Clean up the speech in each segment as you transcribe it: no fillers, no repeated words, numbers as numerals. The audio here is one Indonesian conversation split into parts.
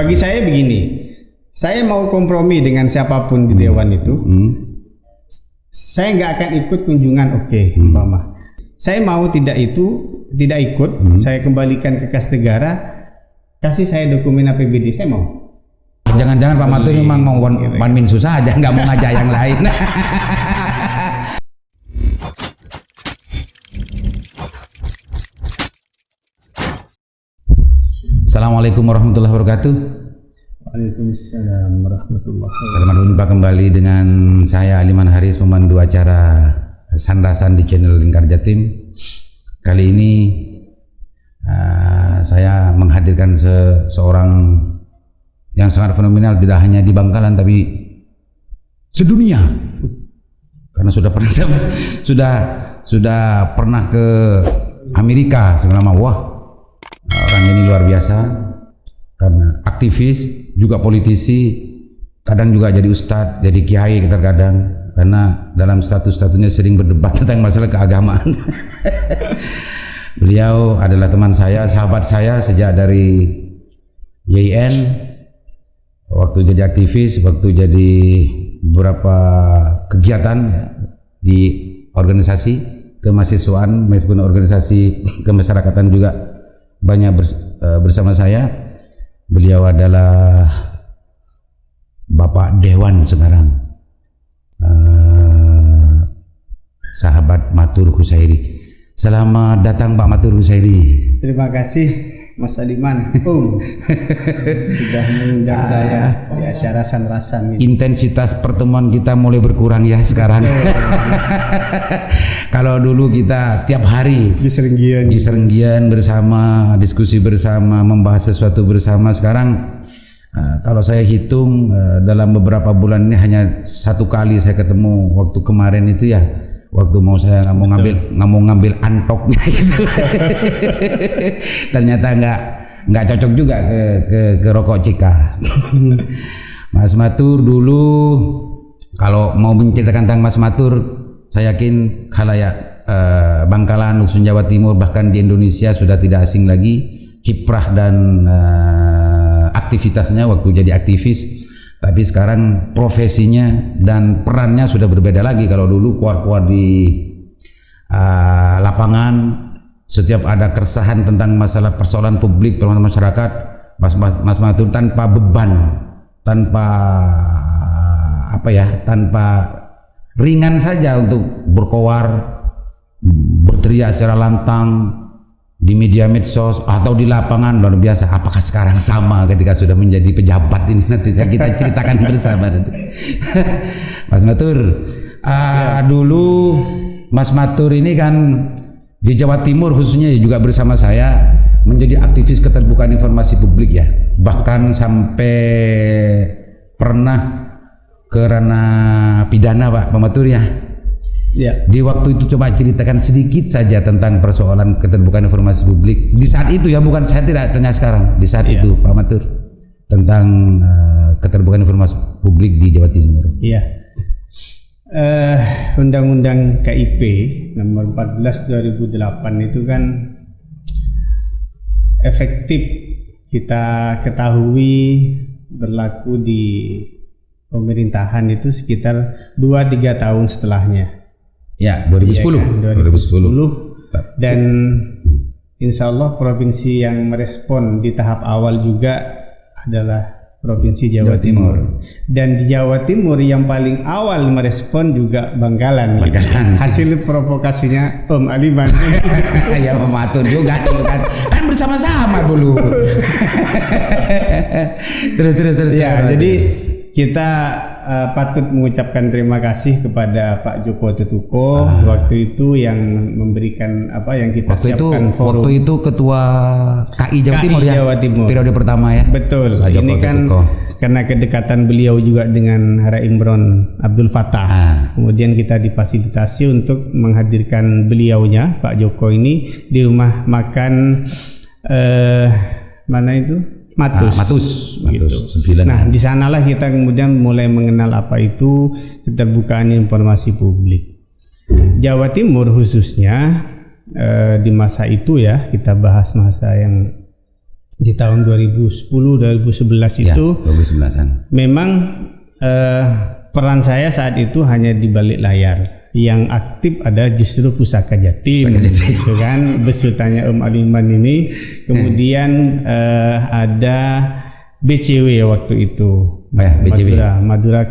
Bagi saya begini, saya mau kompromi dengan siapapun di dewan itu. Saya nggak akan ikut kunjungan, umpama. Saya mau tidak ikut, saya kembalikan ke kas negara, kasih saya dokumen APBD, saya mau. Jangan-jangan Pak Matur memang mau one min susah aja, nggak mau ngajak yang lain. Assalamualaikum warahmatullahi wabarakatuh. Waalaikumsalam warahmatullahi wabarakatuh. Selamat berjumpa kembali dengan saya Aliman Haris, pemandu acara Sandasan di channel Lingkar Jatim. Kali ini saya menghadirkan seorang yang sangat fenomenal, tidak hanya di Bangkalan tapi sedunia. Karena sudah pernah ke Amerika selama, orang ini luar biasa. Karena aktivis, juga politisi, kadang juga jadi ustadz, jadi kiai terkadang, karena dalam status-statusnya sering berdebat tentang masalah keagamaan. Beliau adalah teman saya, sahabat saya sejak dari YIN, waktu jadi aktivis, waktu jadi beberapa kegiatan di organisasi kemahasiswaan maupun organisasi kemasyarakatan juga banyak bersama saya. Beliau adalah Bapak Dewan sekarang, sahabat Matur Husairi. Selamat datang Pak Matur Husairi. Terima kasih Mas Aliman, sudah mengundang saya di acara Sandasan ini. Intensitas pertemuan kita mulai berkurang ya sekarang. Kalau dulu kita tiap hari di Serenggian bersama, diskusi bersama, membahas sesuatu bersama. Sekarang kalau saya hitung dalam beberapa bulan ini hanya satu kali saya ketemu, waktu kemarin itu ya, waktu saya nggak mau ngambil antoknya itu. Ternyata nggak cocok juga ke rokok Cika. Mas Matur dulu, kalau mau menceritakan tentang Mas Matur, saya yakin khalayak Bangkalan, khususnya Jawa Timur, bahkan di Indonesia sudah tidak asing lagi kiprah dan aktivitasnya waktu jadi aktivis. Tapi sekarang profesinya dan perannya sudah berbeda lagi. Kalau dulu keluar di lapangan, setiap ada keresahan tentang masalah persoalan publik, persoalan masyarakat, Mas Matur tanpa beban, tanpa ringan saja untuk berkoar, berteriak secara lantang di media medsos atau di lapangan, luar biasa. Apakah sekarang sama ketika sudah menjadi pejabat ini? Nanti kita ceritakan bersama nanti. Mas Matur, dulu Mas Matur ini kan di Jawa Timur khususnya juga bersama saya menjadi aktivis keterbukaan informasi publik ya, bahkan sampai pernah ke ranah pidana Pak Matur ya. Ya. Di waktu itu coba ceritakan sedikit saja tentang persoalan keterbukaan informasi publik di saat itu ya, bukan, saya tidak tanya sekarang, di saat itu Pak Matur, tentang keterbukaan informasi publik di Jawa Timur. Iya. Undang-Undang KIP nomor 14 2008 itu kan efektif kita ketahui berlaku di pemerintahan itu sekitar 2-3 tahun setelahnya. Ya, 2010. Ya kan? 2010. Dan insya Allah provinsi yang merespon di tahap awal juga adalah Provinsi Jawa Timur. Dan di Jawa Timur yang paling awal merespon juga Bangkalan. Hasil provokasinya Om Aliman. Ya Om Matur juga dulu kan bersama-sama dulu. terus. Ya, jadi kita patut mengucapkan terima kasih kepada Pak Joko Tetuko waktu itu yang memberikan yang kita siapkan forum. Waktu itu ketua KI Jawa Timur ya. Jawa Timur. Periode pertama ya. Betul. Pak Ini Joko kan Tetuko. Karena kedekatan beliau juga dengan Hara Imron Abdul Fattah. Kemudian kita difasilitasi untuk menghadirkan beliaunya Pak Joko ini di rumah makan mana itu? Matus. Gitu. 9. Nah, di sanalah kita kemudian mulai mengenal apa itu keterbukaan informasi publik. Jawa Timur khususnya di masa itu ya, kita bahas masa yang di tahun 2010-2011 Ya, itu 2011-an. memang peran saya saat itu hanya di balik layar. Yang aktif ada justru Pusaka Jatim, gitu kan, besutannya Om Aliman ini. Kemudian ada BCW waktu itu, BCW. Madura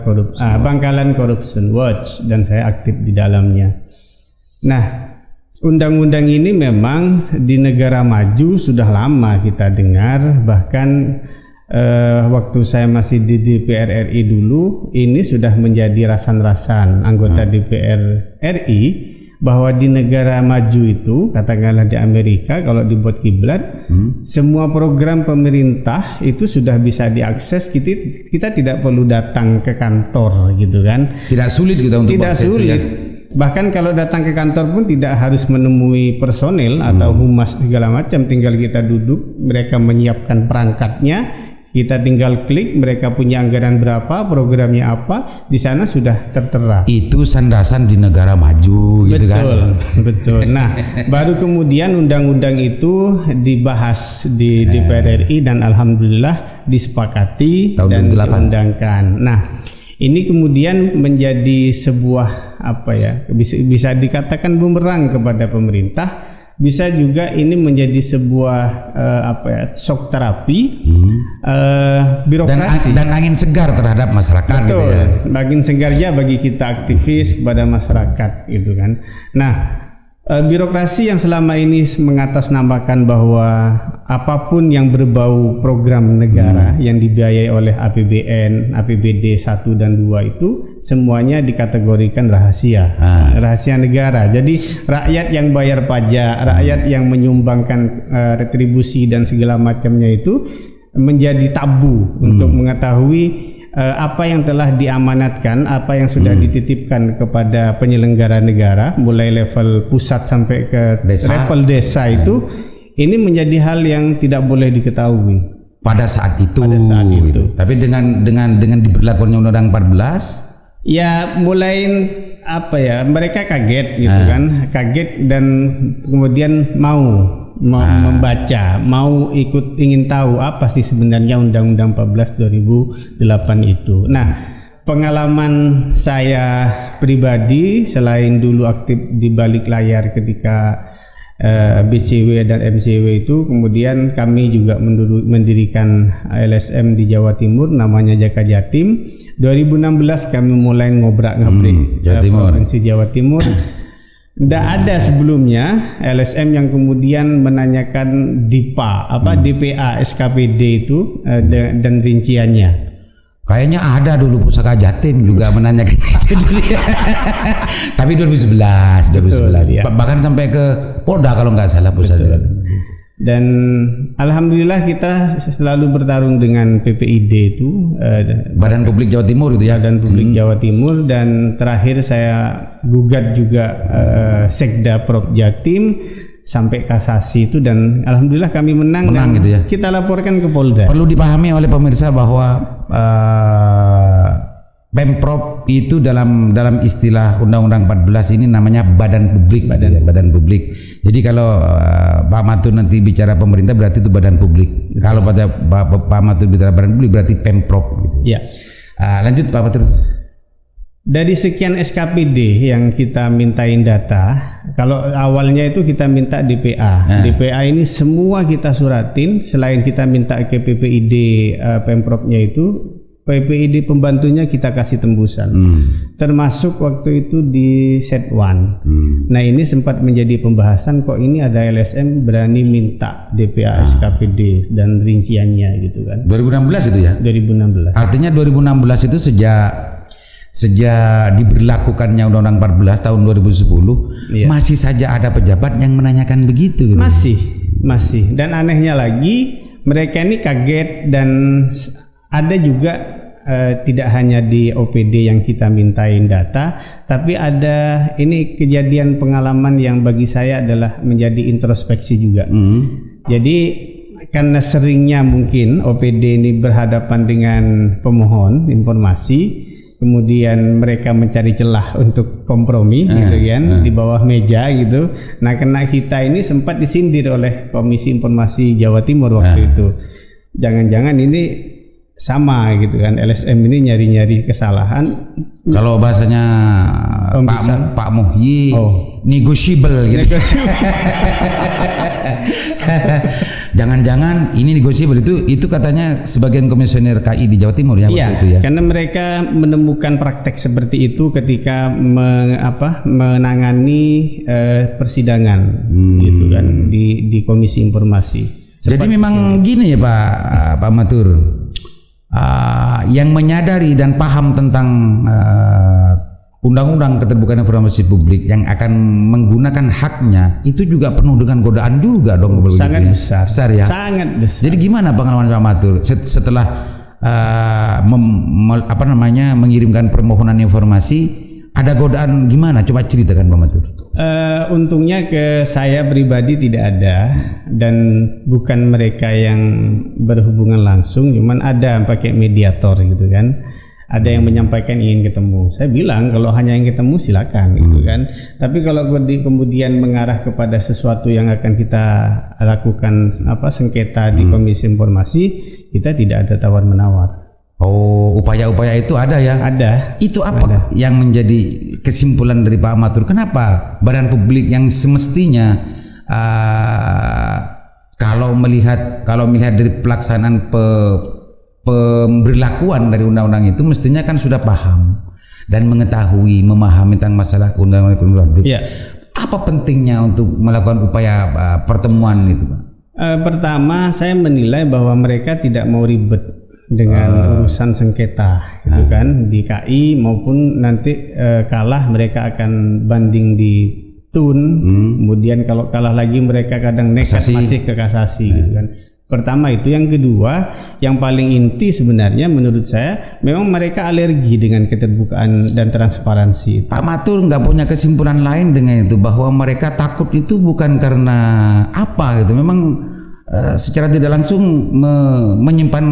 Bangkalan Corruption Watch, dan saya aktif di dalamnya. Nah, undang-undang ini memang di negara maju sudah lama kita dengar, bahkan waktu saya masih di DPR RI dulu, ini sudah menjadi rasan-rasan anggota DPR RI bahwa di negara maju itu, katakanlah di Amerika, kalau dibuat kiblat, semua program pemerintah itu sudah bisa diakses. Kita tidak perlu datang ke kantor, gitu kan? Tidak sulit kita untuk tidak sulit. Bahkan kalau datang ke kantor pun tidak harus menemui personel atau humas segala macam, tinggal kita duduk, mereka menyiapkan perangkatnya, kita tinggal klik, mereka punya anggaran berapa, programnya apa, di sana sudah tertera. Itu sandasan di negara maju, gitu kan? Betul. Nah, baru kemudian undang-undang itu dibahas di DPR RI dan alhamdulillah disepakati dan diundangkan. Nah, ini kemudian menjadi sebuah bisa dikatakan bumerang kepada pemerintah. Bisa juga ini menjadi sebuah shock terapi, birokrasi dan angin segar terhadap masyarakat. Betul, gitu ya. angin segarnya bagi kita aktivis kepada masyarakat, gitu kan. Nah, birokrasi yang selama ini mengatasnamakan bahwa apapun yang berbau program negara yang dibiayai oleh APBN, APBD 1 dan 2 itu semuanya dikategorikan rahasia, rahasia negara. Jadi rakyat yang bayar pajak, rakyat yang menyumbangkan retribusi dan segala macamnya itu menjadi tabu untuk mengetahui apa yang telah diamanatkan, apa yang sudah dititipkan kepada penyelenggara negara, mulai level pusat sampai ke level desa itu, ini menjadi hal yang tidak boleh diketahui pada saat itu. Gitu. Tapi dengan diberlakukannya Undang-Undang 14, ya mulai mereka kaget, gitu kan, kaget dan kemudian mau membaca, mau ingin tahu apa sih sebenarnya Undang-Undang 14 2008 itu. Nah, pengalaman saya pribadi selain dulu aktif di balik layar ketika BCW dan MCW itu, kemudian kami juga mendirikan LSM di Jawa Timur namanya Jaka Jatim. 2016 kami mulai ngobrak-ngabrik Provinsi Jawa Timur. Tidak ada sebelumnya LSM yang kemudian menanyakan DIPA, DPA, SKPD itu dan rinciannya. Kayaknya ada dulu Pusaka Jatim juga menanyakan itu dulu. Tapi 2011. Betul, ya. Bahkan sampai ke Polda kalau nggak salah Pusaka Jatim. Dan alhamdulillah kita selalu bertarung dengan PPID itu, Badan Publik Jawa Timur itu ya. Badan Publik Jawa Timur, dan terakhir saya gugat juga Sekda Prop Jatim sampai kasasi itu, dan alhamdulillah kami menang gitu ya. Kita laporkan ke Polda. Perlu dipahami oleh pemirsa bahwa Pemprov itu dalam istilah Undang-Undang 14 ini namanya badan publik, badan publik. Jadi kalau Pak Matur nanti bicara pemerintah berarti itu badan publik. Kalau Pak Matur bicara badan publik berarti Pemprov. Gitu. Ya. Lanjut Pak Matur. Dari sekian SKPD yang kita mintain data, kalau awalnya itu kita minta DPA. DPA ini semua kita suratin, selain kita minta ke PPID Pemprovnya itu, PPID pembantunya kita kasih tembusan, termasuk waktu itu di Set 1. Nah, ini sempat menjadi pembahasan, kok ini ada LSM berani minta DPA SKPD dan rinciannya gitu kan. 2016 itu ya? 2016. Artinya 2016 itu sejak diberlakukannya Undang-Undang 14 tahun 2010, masih saja ada pejabat yang menanyakan begitu gitu. Masih. Dan anehnya lagi, mereka ini kaget, dan ada juga tidak hanya di OPD yang kita mintain data, tapi ada ini kejadian pengalaman yang bagi saya adalah menjadi introspeksi juga. Jadi karena seringnya mungkin OPD ini berhadapan dengan pemohon informasi, kemudian mereka mencari celah untuk kompromi gitu kan di bawah meja gitu. Nah, kena kita ini sempat disindir oleh Komisi Informasi Jawa Timur waktu itu. Jangan-jangan ini sama gitu kan, LSM ini nyari-nyari kesalahan. Kalau bahasanya Pak Muhyi, negotiable gitu. Jangan-jangan ini negotiable itu katanya sebagian komisioner KI di Jawa Timur ya, iya, itu ya. Karena mereka menemukan praktek seperti itu ketika menangani persidangan gitu kan di Komisi Informasi. Jadi memang gini ya Pak Matur. Yang menyadari dan paham tentang Undang-Undang Keterbukaan Informasi Publik yang akan menggunakan haknya itu juga penuh dengan godaan juga dong. Sangat besar ya. Sangat besar. Jadi gimana pengalaman Pak Matur setelah mengirimkan permohonan informasi, ada godaan gimana? Coba ceritakan Pak Matur. Untungnya ke saya pribadi tidak ada, dan bukan mereka yang berhubungan langsung, cuman ada pakai mediator gitu kan. Ada yang menyampaikan ingin ketemu. Saya bilang kalau hanya yang ketemu silakan gitu kan. Tapi kalau kemudian mengarah kepada sesuatu yang akan kita lakukan sengketa di Komisi Informasi, kita tidak ada tawar menawar. Oh, upaya-upaya itu ada ya? Ada. Itu apa yang menjadi kesimpulan dari Pak Matur? Kenapa badan publik yang semestinya kalau melihat dari pelaksanaan pemberlakuan dari undang-undang itu mestinya kan sudah paham dan mengetahui, memahami tentang masalah undang-undang publik. Ya. Apa pentingnya untuk melakukan upaya pertemuan itu, Pak? Pertama, saya menilai bahwa mereka tidak mau ribet dengan urusan sengketa gitu kan di KI, maupun nanti kalah mereka akan banding di TUN, kemudian kalau kalah lagi mereka kadang nekat masih ke kasasi gitu kan. Pertama itu. Yang kedua, yang paling inti sebenarnya menurut saya, memang mereka alergi dengan keterbukaan dan transparansi. Pak Matur nggak punya kesimpulan lain dengan itu, bahwa mereka takut itu bukan karena apa gitu, memang secara tidak langsung menyimpan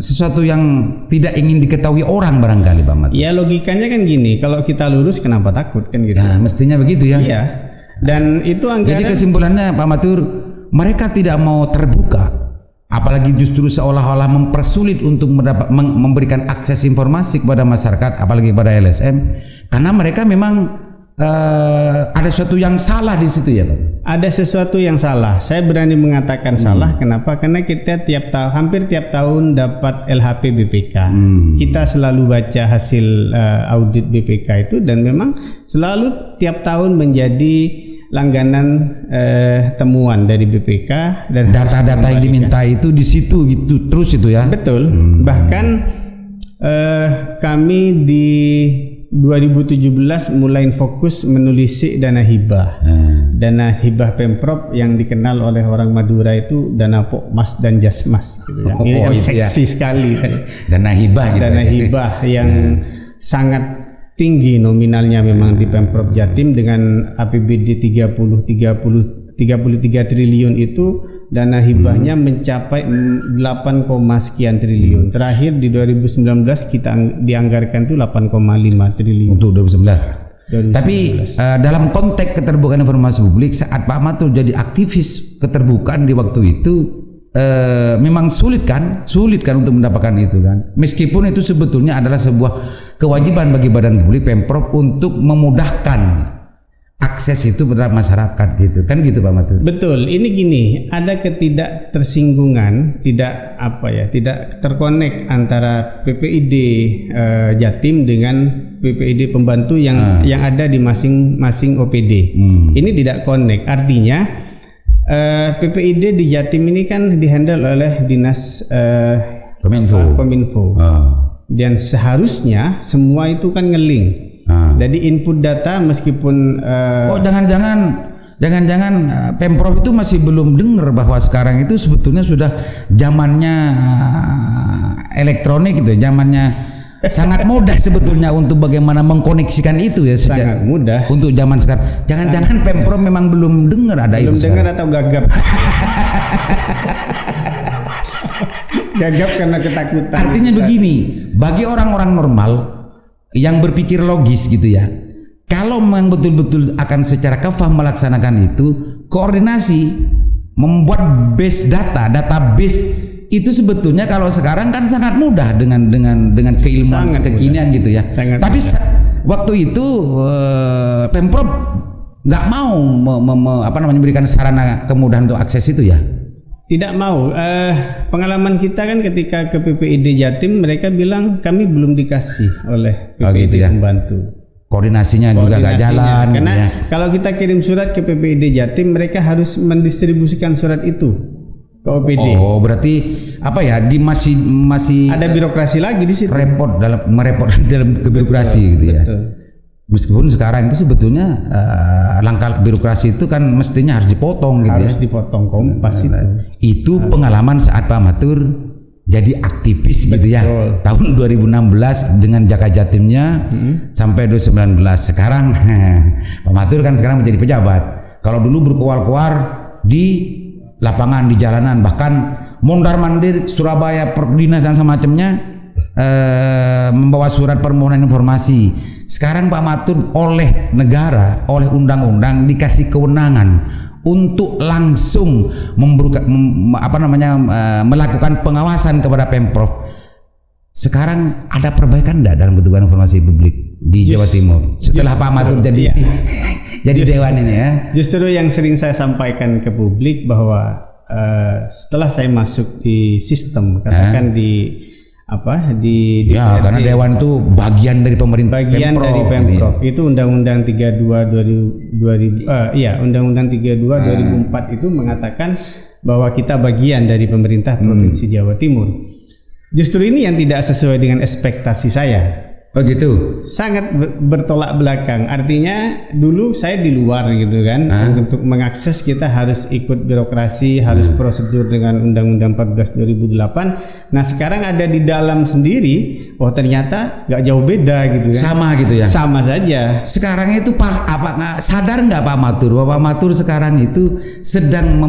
sesuatu yang tidak ingin diketahui orang barangkali, Pak Matur. Ya, logikanya kan gini, kalau kita lurus kenapa takut kan gitu. Nah, mestinya begitu ya. Iya. Dan itu anggaran. Jadi kesimpulannya Pak Matur, mereka tidak mau terbuka, apalagi justru seolah-olah mempersulit untuk memberikan akses informasi kepada masyarakat, apalagi kepada LSM, karena mereka memang ada sesuatu yang salah di situ ya Pak. Ada sesuatu yang salah. Saya berani mengatakan salah. Kenapa? Karena kita hampir tiap tahun dapat LHP BPK. Kita selalu baca hasil audit BPK itu, dan memang selalu tiap tahun menjadi langganan temuan dari BPK, dan data-data yang diminta itu di situ gitu terus itu ya. Betul. Bahkan kami di 2017 mulai fokus menelisik dana hibah. Dana hibah Pemprov yang dikenal oleh orang Madura itu dana Pokmas dan Jasmas gitu ya. Ini seksi sekali. Dana hibah gitu. Dana hibah yang sangat tinggi nominalnya memang di Pemprov Jatim, dengan APBD 33 triliun itu, dana hibahnya mencapai 8, sekian triliun. Terakhir di 2019 kita dianggarkan itu 8,5 triliun untuk 2019. Tapi dalam konteks keterbukaan informasi publik, saat Pak Matur jadi aktivis keterbukaan di waktu itu, memang sulit kan untuk mendapatkan itu kan. Meskipun itu sebetulnya adalah sebuah kewajiban bagi badan publik Pemprov untuk memudahkan akses itu terhadap masyarakat gitu kan, gitu Pak Matur. Betul. Ini gini, ada ketidaktersinggungan, tidak terkonek antara PPID Jatim dengan PPID pembantu yang ada di masing-masing OPD. Ini tidak konek. Artinya PPID di Jatim ini kan dihandle oleh dinas Kominfo. Dan seharusnya semua itu kan ngeling. Jadi input data meskipun jangan-jangan Pemprov itu masih belum dengar bahwa sekarang itu sebetulnya sudah zamannya elektronik gitu, zamannya sangat mudah sebetulnya untuk bagaimana mengkoneksikan itu ya. Sangat mudah untuk zaman sekarang. Jangan-jangan Pemprov memang belum dengar ada itu. Belum dengar atau gagap. Gagap karena ketakutan. Artinya begini, bagi orang-orang normal yang berpikir logis gitu ya. Kalau memang betul-betul akan secara kafah melaksanakan itu, koordinasi membuat database itu sebetulnya kalau sekarang kan sangat mudah dengan keilmuan Sangat kekinian mudah. gitu ya. Sangat Tapi mudah. waktu itu Pemprov nggak mau memberikan sarana kemudahan untuk akses itu ya. Tidak mau. Pengalaman kita kan ketika ke PPID Jatim, mereka bilang kami belum dikasih oleh PPID gitu ya. Pembantu. Koordinasinya juga nggak jalan. Karena gitu ya. kalau kita kirim surat ke PPID Jatim, mereka harus mendistribusikan surat itu ke OPD. Oh, berarti apa ya? Masih Ada birokrasi lagi di situ. merepot dalam kebirokrasi gitu ya. Betul. Meskipun sekarang itu sebetulnya langkah birokrasi itu kan mestinya harus dipotong gitu Harus ya. dipotong kompas itu. Itu pengalaman saat Pak Matur jadi aktivis gitu ya. Betul. Tahun 2016 dengan Jaka Jatimnya sampai 2019. Sekarang Pak Matur kan sekarang menjadi pejabat. Kalau dulu berkuar-kuar di lapangan, di jalanan, bahkan mondar-mandir Surabaya, Perdinas dan semacamnya, membawa surat permohonan informasi. Sekarang Pak Matur oleh negara, oleh undang-undang dikasih kewenangan untuk langsung melakukan pengawasan kepada Pemprov. Sekarang ada perbaikan enggak dalam kebutuhan informasi publik di Jawa Timur setelah Pak Matur jadi dewan ini ya? Justru yang sering saya sampaikan ke publik bahwa setelah saya masuk di sistem, katakan di ya, karena dewan itu bagian dari pemerintah, dari Pemprov. Itu Undang-Undang 32 Undang-Undang 32 2004 itu mengatakan bahwa kita bagian dari pemerintah Provinsi Jawa Timur. Justru ini yang tidak sesuai dengan ekspektasi saya. Oh gitu. Sangat bertolak belakang. Artinya dulu saya di luar gitu kan. Untuk mengakses kita harus ikut birokrasi, harus prosedur dengan Undang-Undang 14 2008. Nah sekarang ada di dalam sendiri. Oh ternyata nggak jauh beda gitu kan. Sama gitu ya. Sama saja. Sekarang itu sadar nggak Pak Matur bahwa Pak Matur sekarang itu sedang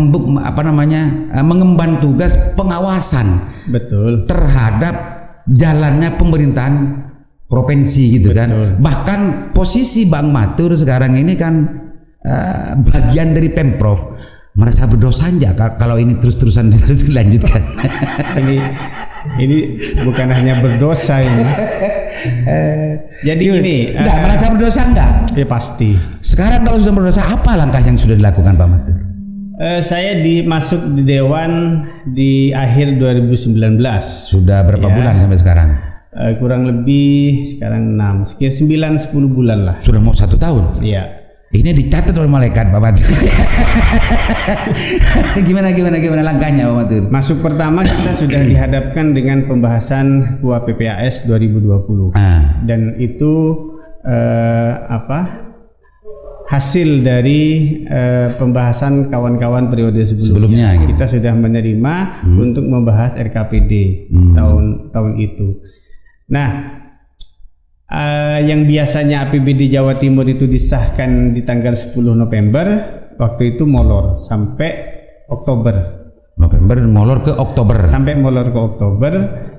mengemban tugas pengawasan. Betul. Terhadap jalannya pemerintahan provinsi gitu. Betul. Kan. Bahkan posisi Bang Matur sekarang ini kan bagian dari Pemprov. Merasa berdosa enggak kalau ini terus-terusan dilanjutkan? ini bukan hanya berdosa ini. Jadi ini merasa berdosa enggak? Ya pasti. Sekarang kalau sudah berdosa, apa langkah yang sudah dilakukan Pak Matur? Saya masuk di Dewan di akhir 2019. Sudah berapa bulan sampai sekarang? Kurang lebih sekarang 9-10 bulan lah. Sudah mau 1 tahun? Iya. Ini dicatat oleh malaikat Pak Matur. Gimana langkahnya Pak Matur? Masuk pertama kita sudah dihadapkan dengan pembahasan KUA PPAS 2020. Dan itu hasil dari pembahasan kawan-kawan periode sebelumnya. Gitu. Kita sudah menerima untuk membahas RKPD tahun itu. Nah, yang biasanya APBD Jawa Timur itu disahkan di tanggal 10 November, waktu itu molor sampai Oktober. November molor ke Oktober. Sampai molor ke Oktober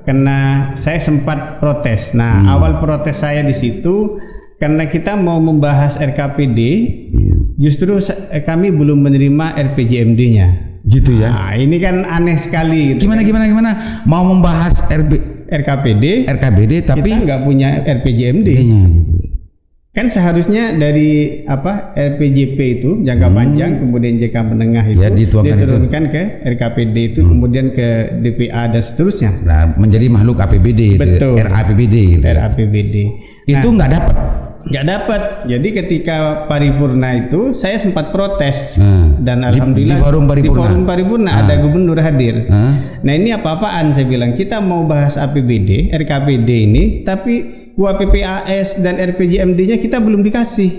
karena saya sempat protes. Nah, awal protes saya di situ karena kita mau membahas RKPD, justru kami belum menerima RPJMD-nya. Gitu ya. Nah, ini kan aneh sekali. Gitu. Gimana? Mau membahas RKPD tapi kita nggak punya RPJMD. Kan seharusnya dari RPJP itu jangka panjang, kemudian JK menengah itu diturunkan ke RKPD itu, kemudian ke DPA dan seterusnya. Nah, menjadi makhluk APBD. Betul. RAPBD. Gitu. RAPBD. Itu nggak dapat. Nggak dapat. Jadi ketika paripurna itu saya sempat protes dan alhamdulillah di forum paripurna ada gubernur hadir. Nah ini apa-apaan saya bilang, kita mau bahas APBD, RKPD ini, tapi KUA PPAS dan RPJMD-nya kita belum dikasih.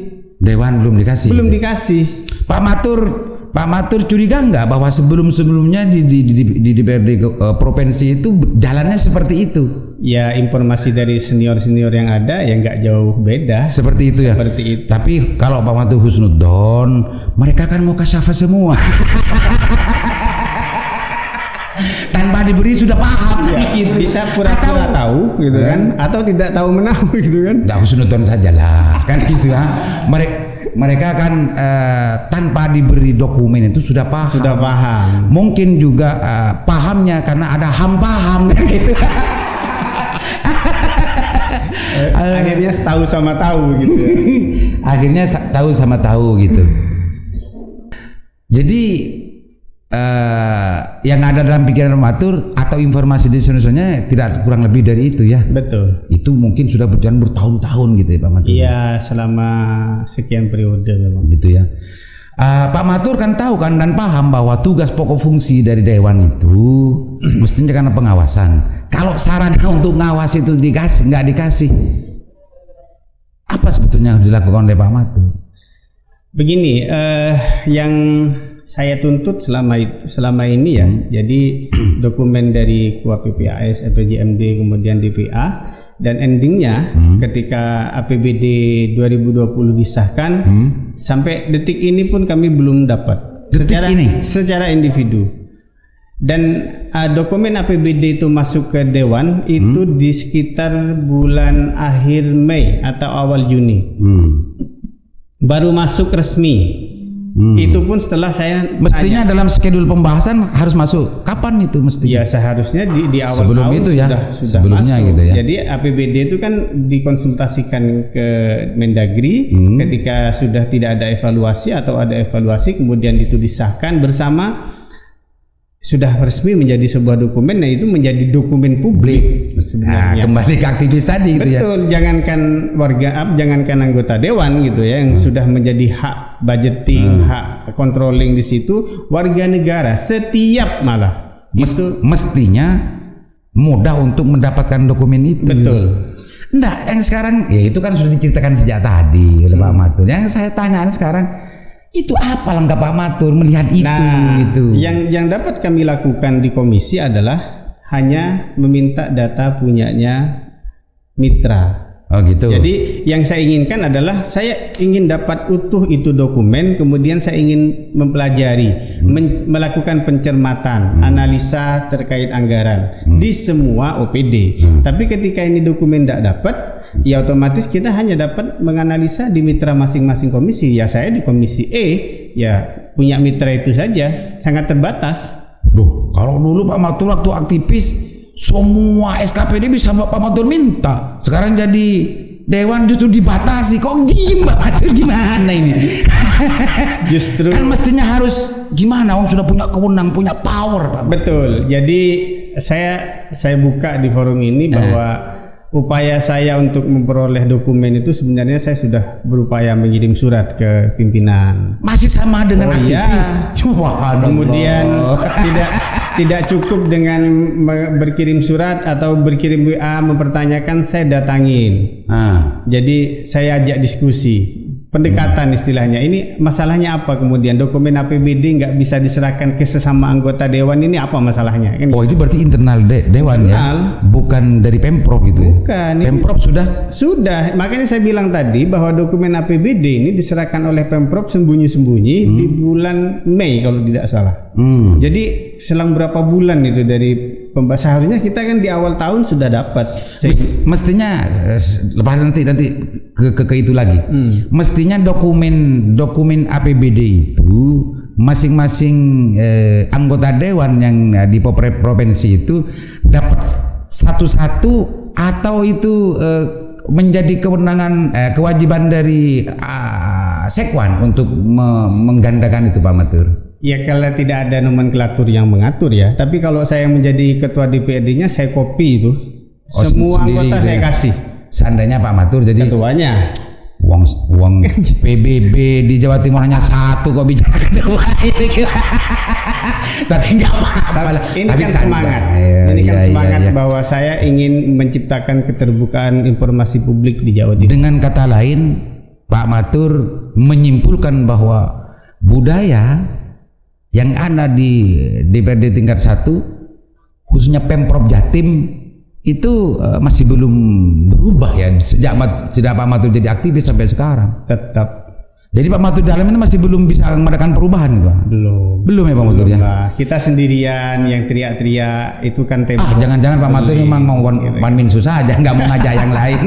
Dewan belum dikasih. Belum dikasih. Pak Matur curiga nggak bahwa sebelumnya di DPRD provinsi itu jalannya seperti itu? Ya informasi dari senior-senior yang ada ya nggak jauh beda. Seperti itu ya. Seperti itu. Tapi kalau Pak Matur husnudon, mereka kan mau kasyafah semua. tanpa diberi sudah paham gitu. Bisa pura-pura tahu gitu kan, atau tidak tahu menahu gitu kan. Nggak husnudon sajalah kan gitu ya. Mereka kan tanpa diberi dokumen itu sudah paham. Sudah paham. Mungkin juga pahamnya karena ada paham kan gitu. Akhirnya tahu sama tahu gitu ya. Akhirnya tahu sama tahu gitu. Jadi yang ada dalam pikiran Pak Matur atau informasi di sana tidak kurang lebih dari itu ya. Betul. Itu mungkin sudah berjalan bertahun-tahun gitu ya Pak Matur. Iya, selama sekian periode memang. Gitu ya. Pak Matur kan tahu kan dan paham bahwa tugas pokok fungsi dari Dewan itu mestinya karena pengawasan. Kalau sarana untuk ngawas itu nggak dikasih, apa sebetulnya yang dilakukan oleh Pak Matur? Begini, yang saya tuntut selama ini ya, jadi dokumen dari Ketua PPAS, LPJMD, kemudian DPA, dan endingnya ketika APBD 2020 disahkan, sampai detik ini pun kami belum dapat secara individu. Dan dokumen APBD itu masuk ke Dewan itu di sekitar bulan akhir Mei atau awal Juni. Baru masuk resmi. Itu pun setelah saya mestinya dalam skedul pembahasan harus masuk. Kapan itu mestinya? Ya seharusnya di awal sebelum tahun itu ya. sudah Sebelumnya masuk. gitu ya. Jadi APBD itu kan dikonsultasikan ke Mendagri ketika sudah tidak ada evaluasi atau ada evaluasi kemudian itu disahkan bersama sudah resmi menjadi sebuah dokumen. Nah itu menjadi dokumen publik sebenarnya. Kembali ke aktivis tadi gitu ya. Betul, jangankan jangankan anggota dewan gitu ya yang sudah menjadi hak budgeting, hak controlling di situ, warga negara setiap malah mestinya mudah untuk mendapatkan dokumen itu. Betul. Enggak, yang sekarang ya itu kan sudah diceritakan sejak tadi oleh Pak Matur. Yang saya tanyaan sekarang itu apa langkah Pak Matur melihat itu gitu. Yang dapat kami lakukan di komisi adalah hanya meminta data punyanya mitra. Oh gitu. Jadi yang saya inginkan adalah saya ingin dapat utuh itu dokumen, kemudian saya ingin mempelajari, melakukan pencermatan, analisa terkait anggaran di semua OPD. Tapi ketika ini dokumen tidak dapat, ya otomatis kita hanya dapat menganalisa di mitra masing-masing komisi. Ya saya di komisi E ya punya mitra itu saja, sangat terbatas. Duh, kalau dulu Pak Matur waktu aktivis semua SKPD bisa Pak Matur minta. Sekarang jadi Dewan justru dibatasi. Kok gini Pak Matur gimana ini? Justru kan mestinya harus gimana? Om sudah punya kewenangan, punya power Pak. Betul. Jadi saya buka di forum ini bahwa upaya saya untuk memperoleh dokumen itu sebenarnya saya sudah berupaya mengirim surat ke pimpinan. Masih sama dengan aktivis. Ya. Kemudian tidak cukup dengan berkirim surat atau berkirim WA mempertanyakan, saya datangin. Jadi saya ajak diskusi. Pendekatan istilahnya. Ini masalahnya apa kemudian? Dokumen APBD nggak bisa diserahkan ke sesama anggota dewan, ini apa masalahnya? Kan? Oh itu berarti internal dewan ya? Bukan dari Pemprov gitu ya? Bukan. Pemprov Sudah. Makanya saya bilang tadi bahwa dokumen APBD ini diserahkan oleh Pemprov sembunyi-sembunyi di bulan Mei kalau tidak salah. Jadi selang berapa bulan itu dari pembahasan, harusnya kita kan di awal tahun sudah dapat. Mestinya lepas nanti ke itu lagi. Mestinya dokumen APBD itu masing-masing anggota dewan yang di provinsi itu dapat satu-satu atau itu menjadi kewenangan kewajiban dari Sekwan untuk menggandakan itu Pak Matur. Ya kalau tidak ada nomenklatur yang mengatur ya. Tapi kalau saya menjadi ketua DPRD-nya saya copy itu. Semua anggota saya kasih. Seandainya Pak Matur jadi ketuanya. Uang PBB di Jawa Timur hanya satu kok bicara ketua ini. Tapi enggak apa-apa. Ini kan semangat. Ini kan semangat bahwa saya ingin menciptakan keterbukaan informasi publik di Jawa Timur. Dengan kata lain, Pak Matur menyimpulkan bahwa budaya yang ada di DPRD tingkat 1 khususnya Pemprov Jatim itu masih belum berubah ya sejak Pak Matur jadi aktivis sampai sekarang. Jadi Pak Matur dalam ini masih belum bisa mengadakan perubahan gitu. Belum ya Pak Matur ya. Lah, kita sendirian yang teriak-teriak itu kan tempo. Jangan-jangan Pak Matur memang mau one min susah aja, nggak mau ngajak yang lain.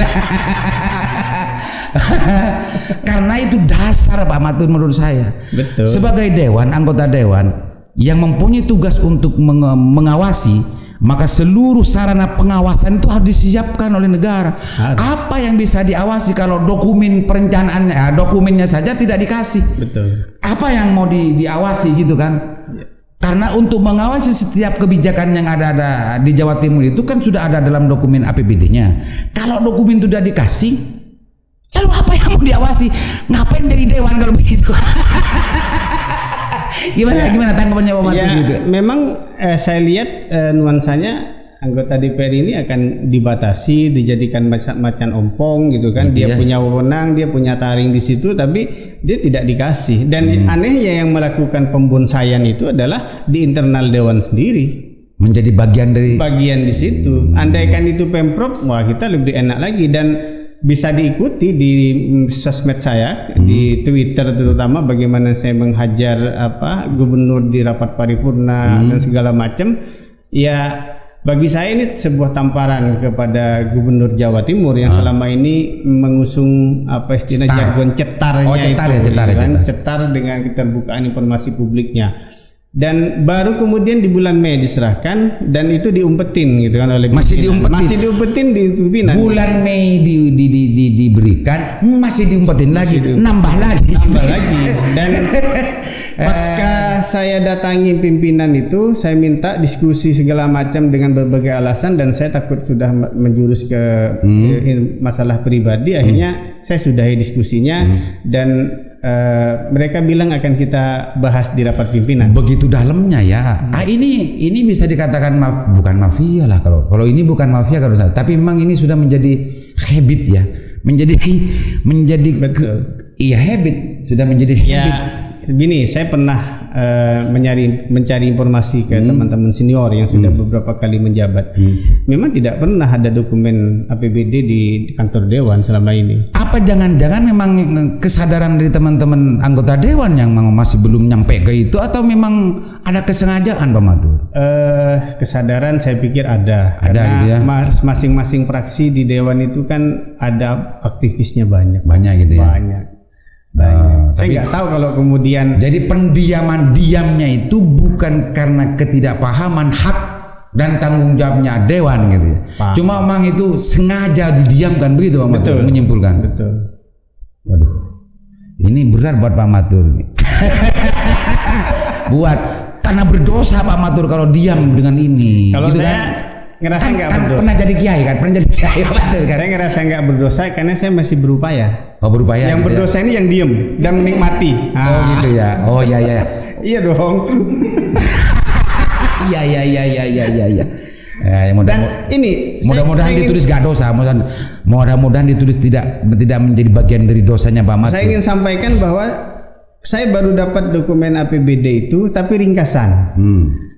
Karena itu dasar Pak Matur menurut saya. Betul. Sebagai dewan, anggota dewan yang mempunyai tugas untuk mengawasi, maka seluruh sarana pengawasan itu harus disiapkan oleh negara. Apa yang bisa diawasi kalau dokumen perencanaannya, dokumennya saja tidak dikasih? Betul. Apa yang mau diawasi gitu kan? Karena untuk mengawasi setiap kebijakan yang ada di Jawa Timur itu kan sudah ada dalam dokumen APBD-nya. Kalau dokumen itu tidak dikasih, lalu apa yang mau diawasi? Ngapain jadi dewan kalau begitu? Gimana tanggapannya Pak Matur gitu? Memang saya lihat nuansanya anggota DPR ini akan dibatasi, dijadikan macan ompong gitu kan. Dia punya wewenang, dia punya taring di situ, tapi dia tidak dikasih. Dan anehnya yang melakukan pembonsaian itu adalah di internal dewan sendiri. Menjadi bagian di situ. Andaikan itu Pemprov, wah kita lebih enak lagi. Dan bisa diikuti di sosmed saya, di Twitter terutama, bagaimana saya menghajar gubernur di rapat paripurna dan segala macam. Ya bagi saya ini sebuah tamparan kepada Gubernur Jawa Timur yang selama ini mengusung istilah jargon cetarnya cetar dengan keterbukaan informasi publiknya. Dan baru kemudian di bulan Mei diserahkan dan itu diumpetin gitu kan oleh pimpinan. Masih diumpetin di pimpinan. Bulan Mei diberikan, masih diumpetin lagi, nambah lagi. Dan pasca saya datangi pimpinan itu, saya minta diskusi segala macam dengan berbagai alasan dan saya takut sudah menjurus ke masalah pribadi. Akhirnya saya sudahi diskusinya dan mereka bilang akan kita bahas di rapat pimpinan. Begitu dalamnya ya. Ini bisa dikatakan bukan mafia lah kalau ini bukan mafia kalau saya. Tapi memang ini sudah menjadi habit ya. Menjadi habit, sudah menjadi habit. Begini, saya pernah mencari informasi ke teman-teman senior yang sudah beberapa kali menjabat. Memang tidak pernah ada dokumen APBD di kantor dewan selama ini. Apa jangan-jangan memang kesadaran dari teman-teman anggota dewan yang masih belum nyampe ke itu, atau memang ada kesengajaan Pak Matur? Kesadaran saya pikir ada gitu ya. Masing-masing fraksi di dewan itu kan ada aktivisnya banyak gitu ya. Banyak. Saya nggak tahu kalau kemudian jadi diamnya itu bukan karena ketidakpahaman hak dan tanggung jawabnya dewan gitu ya. Cuma memang itu sengaja didiamkan begitu Pak Matur menyimpulkan. Betul. Waduh. Ini berat buat Pak Matur. Karena berdosa Pak Matur kalau diam dengan ini. Kalau gitu saya ngerasa nggak berdosa. Pernah jadi kiai kan? Pak Matur kan? Saya ngerasa nggak berdosa karena saya masih berupaya. Berupaya. Yang gitu berdosa ini yang diem dan menikmati. Gitu ya. Oh iya. Iya dong. Iya. Mudah-mudahan ditulis gak dosa, mudah-mudahan ditulis tidak menjadi bagian dari dosanya Pak Matur. Saya ingin sampaikan bahwa saya baru dapat dokumen APBD itu tapi ringkasan.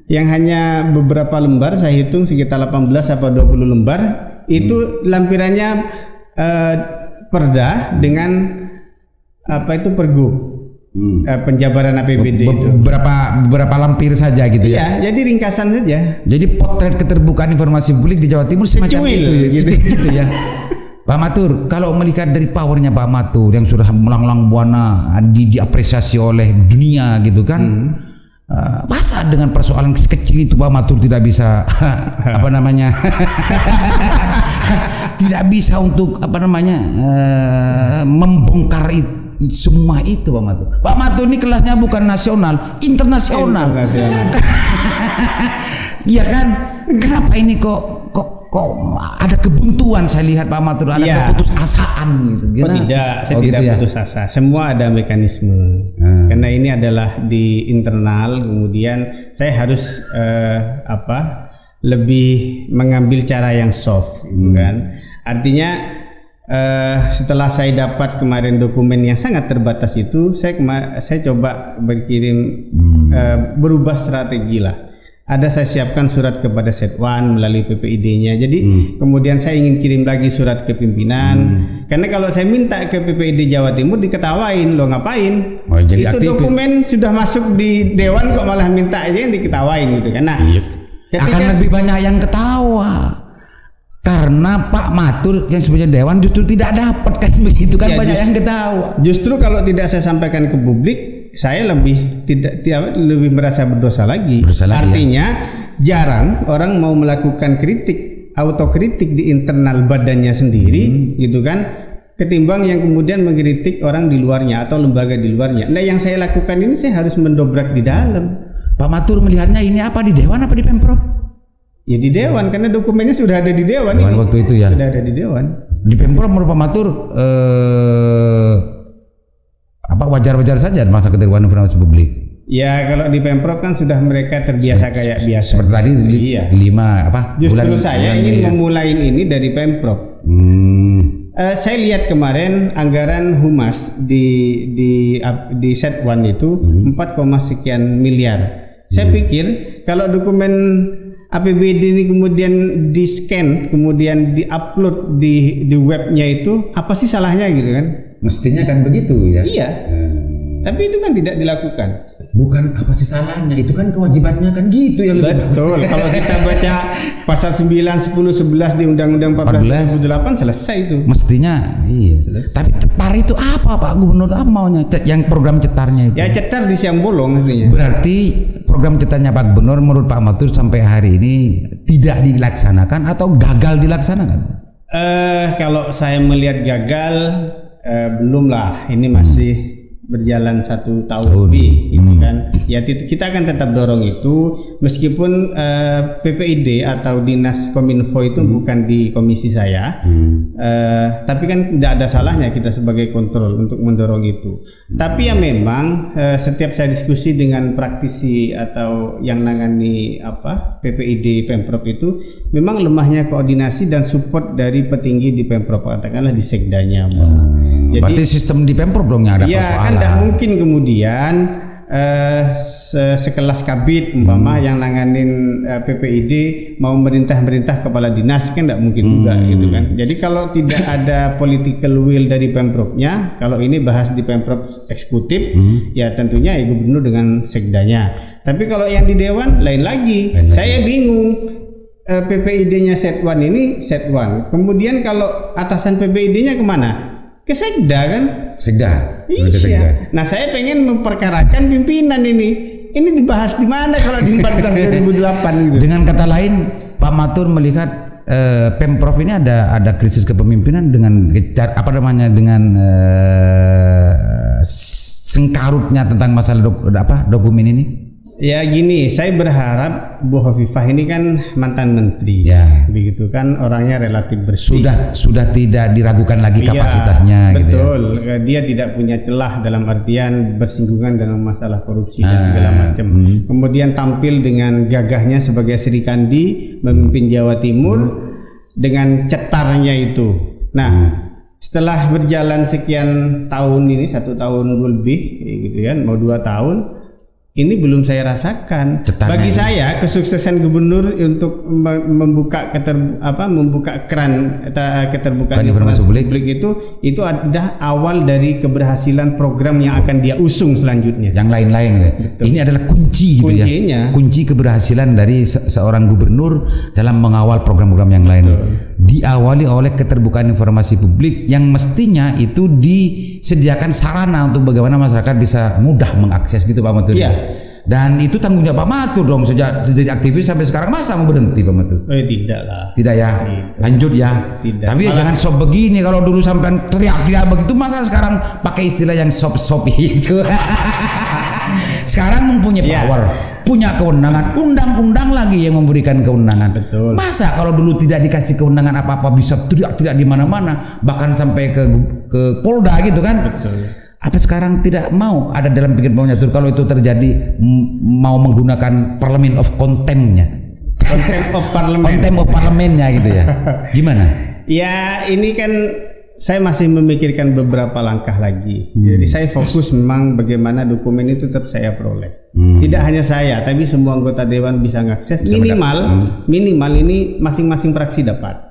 Yang hanya beberapa lembar, saya hitung sekitar 18 atau 20 lembar. Itu lampirannya perda dengan pergub. Penjabaran APBD itu beberapa lampir saja gitu ya. Iya, jadi ringkasan saja. Jadi potret keterbukaan informasi publik di Jawa Timur semacam itu ya. Pak Matur, kalau melihat dari powernya Pak Matur yang sudah melanglang buana diapresiasi oleh dunia gitu kan, masa dengan persoalan sekecil itu Pak Matur tidak bisa tidak bisa untuk membongkar semua itu Pak Matur. Pak Matur ini kelasnya bukan nasional, internasional. Iya kan? Kenapa ini kok ada kebuntuan? Saya lihat Pak Matur ada keputusasaan gitu. Saya tidak putus asa. Semua ada mekanisme. Karena ini adalah di internal, kemudian saya harus lebih mengambil cara yang soft gitu kan. Artinya setelah saya dapat kemarin dokumen yang sangat terbatas itu, saya coba berkirim berubah strategi lah. ada saya siapkan surat kepada Setwan melalui PPID-nya. Jadi kemudian saya ingin kirim lagi surat ke pimpinan. Karena kalau saya minta ke PPID Jawa Timur diketawain, lo ngapain? Oh, jadi itu aktif. dokumen sudah masuk di dewan kok malah minta aja yang diketawain gitu kan. Nah, akan lebih banyak yang ketawa. Karena Pak Matur yang sebagai dewan justru tidak dapat kan begitu kan, Ya, banyak yang ketawa. Justru kalau tidak saya sampaikan ke publik, saya lebih lebih merasa berdosa lagi. Artinya jarang orang mau melakukan kritik, autokritik di internal badannya sendiri, gitu kan, ketimbang yang kemudian mengkritik orang di luarnya atau lembaga di luarnya. Nah, yang saya lakukan ini saya harus mendobrak di dalam. Pak Matur melihatnya ini apa, di dewan apa di Pemprov? Ya di dewan, karena dokumennya sudah ada di dewan. Waktu itu ya. Sudah ada di dewan. Di Pemprov menurut Pak Matur apa wajar-wajar saja masa keterbukaan informasi publik. Ya kalau di Pemprov kan sudah mereka terbiasa kayak biasa. Seperti tadi iya. 5 apa? Justru saya ingin memulai ini dari Pemprov. Saya lihat kemarin anggaran humas di Setwan itu 4, sekian miliar. Saya pikir kalau dokumen APBD ini kemudian di-scan, kemudian di-upload di webnya itu, apa sih salahnya gitu kan? Mestinya kan begitu ya. Iya. Tapi itu kan tidak dilakukan. Bukan apa sih salahnya, itu kan kewajibannya kan gitu ya. Betul. Kalau kita baca pasal 9, 10, 11 di Undang-Undang 14 2008 selesai itu. Mestinya iya. Selesai. Tapi cetar itu apa Pak Gubernur, apa maunya? Yang program cetarnya itu. Ya cetar di siang bolong artinya. Berarti program cetarnya Pak Gubernur menurut Pak Matur sampai hari ini tidak dilaksanakan atau gagal dilaksanakan? Kalau saya melihat gagal, belum lah. Ini masih berjalan 1 tahun lebih, gitu kan. Ya kita akan tetap dorong itu, meskipun PPID atau Dinas Kominfo itu bukan di komisi saya, tapi kan tidak ada salahnya kita sebagai kontrol untuk mendorong itu. Tapi ya memang setiap saya diskusi dengan praktisi atau yang nangani PPID Pemprov itu, memang lemahnya koordinasi dan support dari petinggi di Pemprov, katakanlah di sekdanya. Jadi, berarti sistem di Pemprov dong yang ada persoalan. Kan tidak mungkin kemudian sekelas kabit umpama yang nanganin PPID mau merintah kepala dinas, kan tidak mungkin juga gitu kan. Jadi kalau tidak ada political will dari Pemprovnya, kalau ini bahas di Pemprov eksekutif, ya tentunya ya gubernur dengan sekdanya. Tapi kalau yang di dewan lain lagi. Saya bingung. PPID-nya Setwan ini Setwan. Kemudian kalau atasan PPID-nya kemana? Ke sekda kan? Sekda. Iya. Nah, saya pengen memperkarakan pimpinan ini. Ini dibahas di mana kalau di 14 2008 gitu. Dengan kata lain, Pak Matur melihat Pemprov ini ada krisis kepemimpinan dengan dengan sengkarutnya tentang masalah dokumen ini. Ya gini, saya berharap Bu Hovifah ini kan mantan menteri, begitu kan, orangnya relatif bersih. Sudah tidak diragukan lagi kapasitasnya. Betul, gitu ya. Dia tidak punya celah dalam artian bersinggungan dengan masalah korupsi dan segala macam. Kemudian tampil dengan gagahnya sebagai Sri Kandi memimpin Jawa Timur dengan cetarnya itu. Nah, setelah berjalan sekian tahun ini, 1 tahun lebih, gitu kan, mau 2 tahun. Ini belum saya rasakan. Bagi saya kesuksesan gubernur untuk membuka keran keterbukaan informasi publik itu ada awal dari keberhasilan program yang akan dia usung selanjutnya. Yang lain-lain. Ini adalah kunci gitu ya. Kunci keberhasilan dari seorang gubernur dalam mengawal program-program yang lain. Diawali oleh keterbukaan informasi publik yang mestinya itu disediakan sarana untuk bagaimana masyarakat bisa mudah mengakses gitu Pak Matur. Iya. Dan itu tanggung jawab Pak Matur dong, sejak jadi aktivis sampai sekarang, masa mau berhenti Pak Matur? Tidak lah. Tidak ya. Lanjut ya. Tidak. Tapi jangan sop begini, kalau dulu sampai teriak-teriak begitu, masa sekarang pakai istilah yang sop-sop itu. Sekarang mempunyai power, punya kewenangan, undang-undang lagi yang memberikan kewenangan. Betul. Masa kalau dulu tidak dikasih kewenangan apa-apa bisa teriak-teriak di mana-mana, bahkan sampai ke Polda gitu kan? Betul. Apa sekarang tidak mau ada dalam pikiran Pak Matur kalau itu terjadi, mau menggunakan parliament of contempt-nya? Contempt of parlemennya gitu ya. Gimana? Ya ini kan saya masih memikirkan beberapa langkah lagi. Jadi saya fokus memang bagaimana dokumen itu tetap saya peroleh. Tidak hanya saya, tapi semua anggota dewan bisa mengakses. Minimal ini masing-masing fraksi dapat.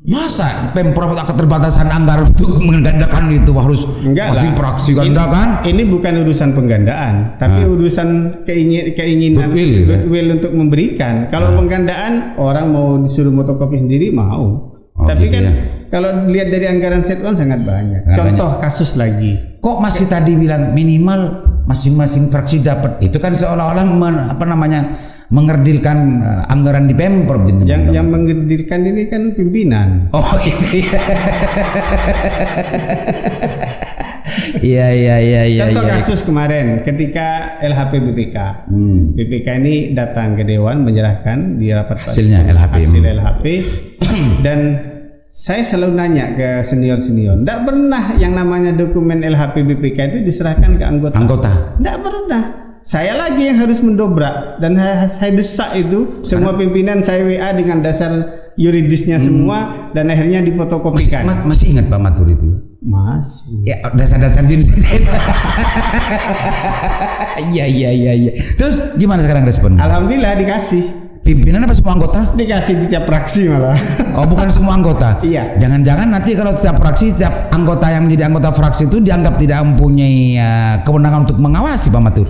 Masa Pemprov tak keterbatasan anggaran untuk menggandakan itu harus Enggak pasti lah. fraksi gandakan? Ini bukan urusan penggandaan, tapi urusan keinginan goodwill untuk memberikan. Kalau penggandaan orang mau disuruh fotokopi sendiri mau. Tapi gitu kan ya. kalau lihat dari anggaran Setwan sangat banyak. Contoh kasus lagi. Kok masih tadi bilang minimal masing-masing fraksi dapat? Itu kan seolah-olah mengerdilkan anggaran di Pemprov. Yang mengerdilkan ini kan pimpinan. Oh iya. Contoh kasus kemarin ketika LHP BPK. BPK ini datang ke Dewan menyerahkan di rapat hasilnya hasil LHP dan saya selalu nanya ke senior-senior, tidak pernah yang namanya dokumen LHP BPK itu diserahkan ke anggota. Tidak pernah. Saya lagi yang harus mendobrak dan saya desak itu semua pimpinan saya WA dengan dasar yuridisnya semua dan akhirnya difotokopikan. Masih ingat Pak Matur itu? Masih. Ya dasar-dasar jenis. Iya. Terus gimana sekarang respon? Alhamdulillah dikasih. Pimpinan apa semua anggota? Dikasih di tiap fraksi malah. Oh bukan semua anggota? Iya. Jangan-jangan nanti kalau tiap fraksi, tiap anggota yang menjadi anggota fraksi itu dianggap tidak mempunyai kewenangan untuk mengawasi Pak Matur?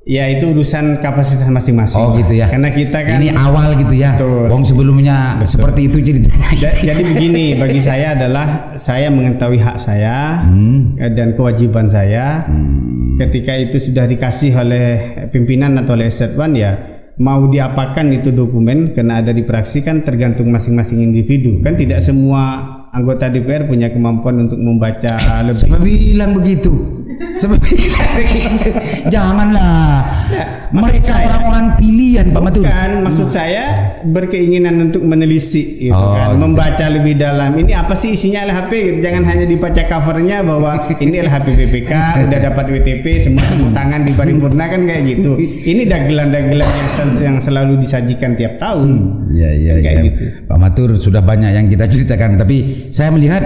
Ya itu urusan kapasitas masing-masing. Oh gitu ya. Karena kita kan ini awal gitu ya. Wong sebelumnya seperti itu ceritanya. Jadi begini, bagi saya adalah saya mengetahui hak saya dan kewajiban saya. Ketika itu sudah dikasih oleh pimpinan atau oleh Setwan ya mau diapakan itu dokumen karena ada di fraksi kan tergantung masing-masing individu. Kan tidak semua anggota DPR punya kemampuan untuk membaca lebih. Siapa bilang begitu? Janganlah. Mereka orang-orang pilihan Pak Matur. Bukan, maksud saya berkeinginan untuk menelisik gitu kan, membaca lebih dalam. Ini apa sih isinya LHP? Jangan hanya dibaca covernya bahwa ini LHP BPK udah dapat WTP semua tepuk tangan di paripurna kan kayak gitu. Ini dagelan-dagelan yang selalu disajikan tiap tahun. Iya. Gitu. Pak Matur sudah banyak yang kita ceritakan, tapi saya melihat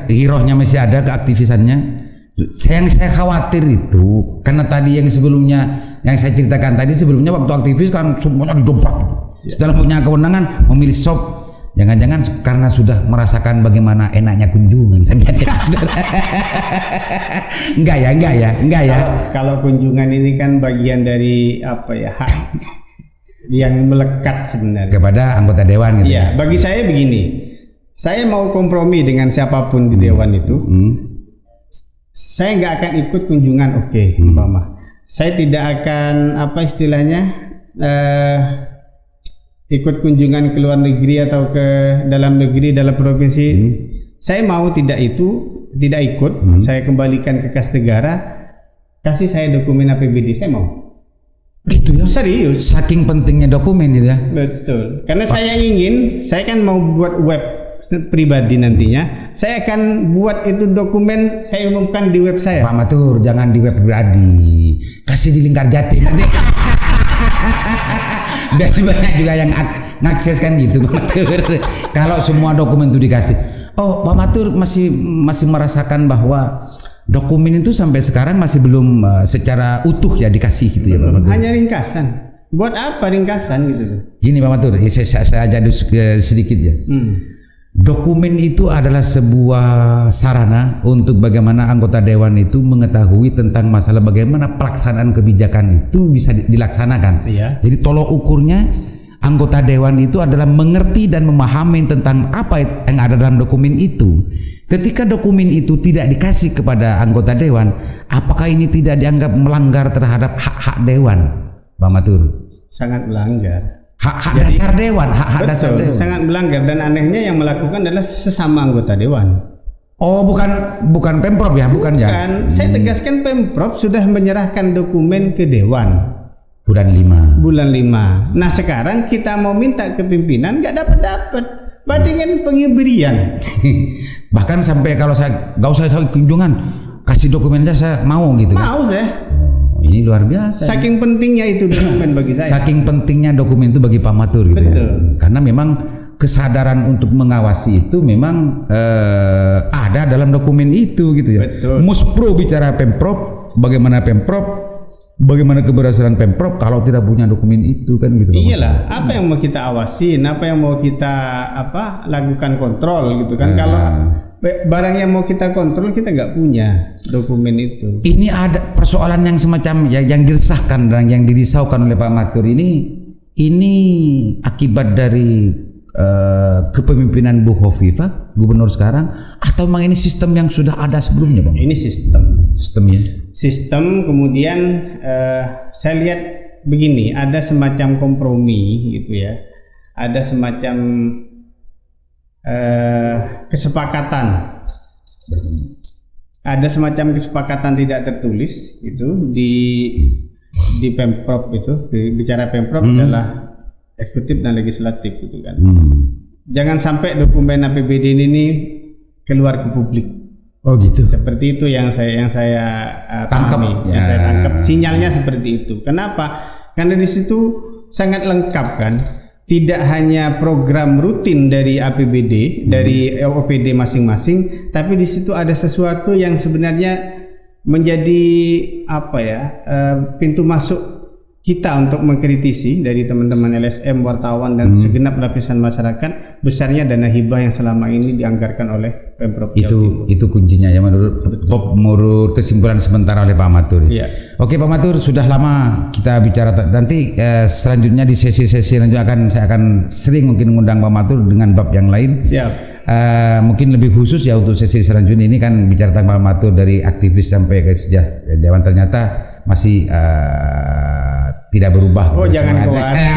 girohnya masih ada, keaktivisannya. Yang saya khawatir itu karena tadi yang sebelumnya yang saya ceritakan tadi sebelumnya waktu aktivis kan semuanya didobrak. Setelah punya kewenangan memilih sop, jangan-jangan karena sudah merasakan bagaimana enaknya kunjungan. Enggak ya. Kalau kunjungan ini kan bagian dari apa ya hak yang melekat sebenarnya kepada anggota dewan gitu. Iya, bagi saya begini. Saya mau kompromi dengan siapapun di dewan itu. Saya nggak akan ikut kunjungan, umpama. Saya tidak akan apa istilahnya ikut kunjungan ke luar negeri atau ke dalam negeri dalam provinsi. Saya mau tidak ikut. Saya kembalikan ke kas negara. Kasih saya dokumen APBD, saya mau. Gitu ya? Serius. Saking pentingnya dokumen itu ya. Betul. Karena saya kan mau buat web pribadi nantinya, saya akan buat itu dokumen saya umumkan di web saya. Pak Matur, jangan di web pribadi, kasih di Lingkar Jatim. Dan banyak juga yang ngakses kan gitu Pak Matur. Kalau semua dokumen itu dikasih, Pak Matur masih merasakan bahwa dokumen itu sampai sekarang masih belum secara utuh ya dikasih gitu ya Pak Matur. Hanya ringkasan. Buat apa ringkasan gitu? Gini Pak Matur, saya aja sedikit ya. Dokumen itu adalah sebuah sarana untuk bagaimana anggota dewan itu mengetahui tentang masalah bagaimana pelaksanaan kebijakan itu bisa dilaksanakan. Iya. Jadi tolok ukurnya anggota dewan itu adalah mengerti dan memahami tentang apa yang ada dalam dokumen itu. Ketika dokumen itu tidak dikasih kepada anggota dewan, apakah ini tidak dianggap melanggar terhadap hak-hak dewan, Pak Matur? Sangat melanggar. Hak dasar dewan, hak dasar dewan. Sangat melanggar dan anehnya yang melakukan adalah sesama anggota dewan. Oh, bukan Pemprov ya, bukan ya? Bukan. Saya tegaskan Pemprov sudah menyerahkan dokumen ke dewan. Bulan 5. Nah, sekarang kita mau minta ke pimpinan nggak dapat. Berarti kan pengembirian. Bahkan sampai kalau saya nggak usah kunjungan, kasih dokumen aja saya mau gitu. Mau saya. Ini luar biasa. Saking pentingnya itu dokumen bagi saya. Saking pentingnya dokumen itu bagi Pak Matur gitu. Betul. Ya. Karena memang kesadaran untuk mengawasi itu memang ada dalam dokumen itu gitu ya. Betul. Muspro bicara Pemprov, bagaimana Pemprov bagaimana keberhasilan Pemprov kalau tidak punya dokumen itu kan gitu. Pak Iyalah, apa yang mau kita awasin, apa yang mau kita lakukan kontrol gitu kan. Kalau barang yang mau kita kontrol kita nggak punya dokumen itu. Ini ada persoalan yang semacam yang diresahkan dan yang dirisaukan oleh Pak Matur ini akibat dari kepemimpinan Bu Hovifah, gubernur sekarang, atau memang ini sistem yang sudah ada sebelumnya, Bang? Ini Sistemnya. Sistem kemudian saya lihat begini, ada semacam kompromi gitu ya, ada semacam kesepakatan, ada semacam kesepakatan tidak tertulis itu di Pemprov itu, bicara Pemprov adalah eksekutif dan legislatif gitu kan. Jangan sampai dokumen APBD ini keluar ke publik. Oh gitu. Seperti itu yang saya pahami, yang saya tangkap. Sinyalnya seperti itu. Kenapa? Karena di situ sangat lengkap kan. Tidak hanya program rutin dari APBD, dari OPD masing-masing, tapi di situ ada sesuatu yang sebenarnya menjadi pintu masuk kita untuk mengkritisi dari teman-teman LSM, wartawan dan segenap lapisan masyarakat besarnya dana hibah yang selama ini dianggarkan oleh Pemprov Jawa Timur. Itu kuncinya ya menurut kesimpulan sementara oleh Pak Matur. Iya. Oke Pak Matur, sudah lama kita bicara, nanti selanjutnya di sesi-sesi selanjutnya saya akan sering mungkin mengundang Pak Matur dengan bab yang lain. Siap. Mungkin lebih khusus ya untuk sesi selanjutnya ini kan bicara tentang Pak Matur dari aktivis sampai ke dewan, ternyata masih tidak berubah. Oh jangan khawatir.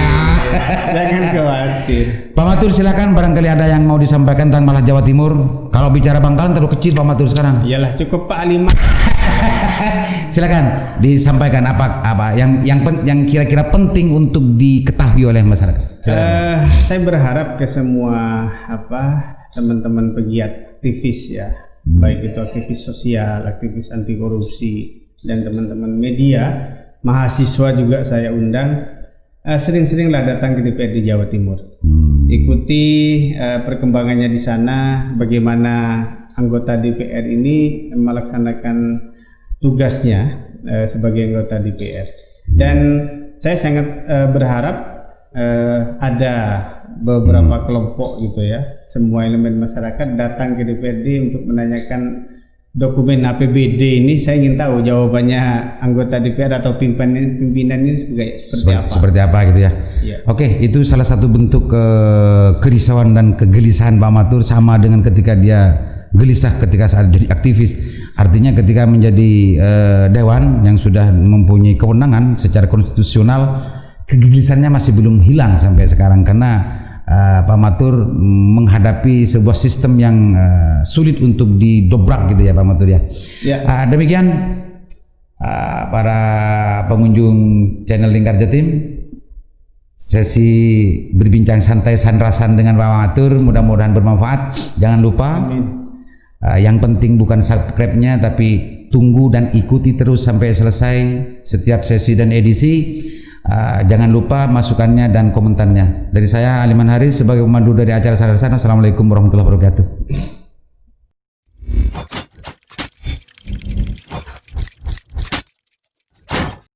Jangan khawatir. Pak Matur silakan, barangkali ada yang mau disampaikan tentang Malah Jawa Timur. Kalau bicara Bangkalan terlalu kecil Pak Matur sekarang. Iyalah cukup Pak Lima. Silakan disampaikan apa yang kira-kira penting untuk diketahui oleh masyarakat. Saya berharap ke semua teman-teman pegiat aktivis ya, baik itu aktivis sosial, aktivis anti korupsi dan teman-teman media, mahasiswa juga saya undang, sering-seringlah datang ke DPRD Jawa Timur. Ikuti perkembangannya di sana, bagaimana anggota DPR ini melaksanakan tugasnya sebagai anggota DPR. Dan saya sangat berharap ada beberapa kelompok gitu ya, semua elemen masyarakat datang ke DPRD untuk menanyakan dokumen APBD ini. Saya ingin tahu jawabannya anggota DPR atau pimpinan ini seperti apa gitu ya. Ya. Oke, itu salah satu bentuk kerisauan dan kegelisahan Pak Matur, sama dengan ketika dia gelisah ketika saat jadi aktivis. Artinya ketika menjadi dewan yang sudah mempunyai kewenangan secara konstitusional, kegelisahannya masih belum hilang sampai sekarang, karena Pak Matur menghadapi sebuah sistem yang sulit untuk didobrak gitu ya Pak Matur ya. Demikian para pengunjung channel Lingkar Jatim, sesi berbincang santai sanrasan dengan Pak Matur mudah-mudahan bermanfaat. Jangan lupa yang penting bukan subscribe-nya, tapi tunggu dan ikuti terus sampai selesai setiap sesi dan edisi. Jangan lupa masukannya dan komentarnya. Dari saya Aliman Haris sebagai pemandu dari acara Sanrasan. Assalamualaikum warahmatullahi wabarakatuh.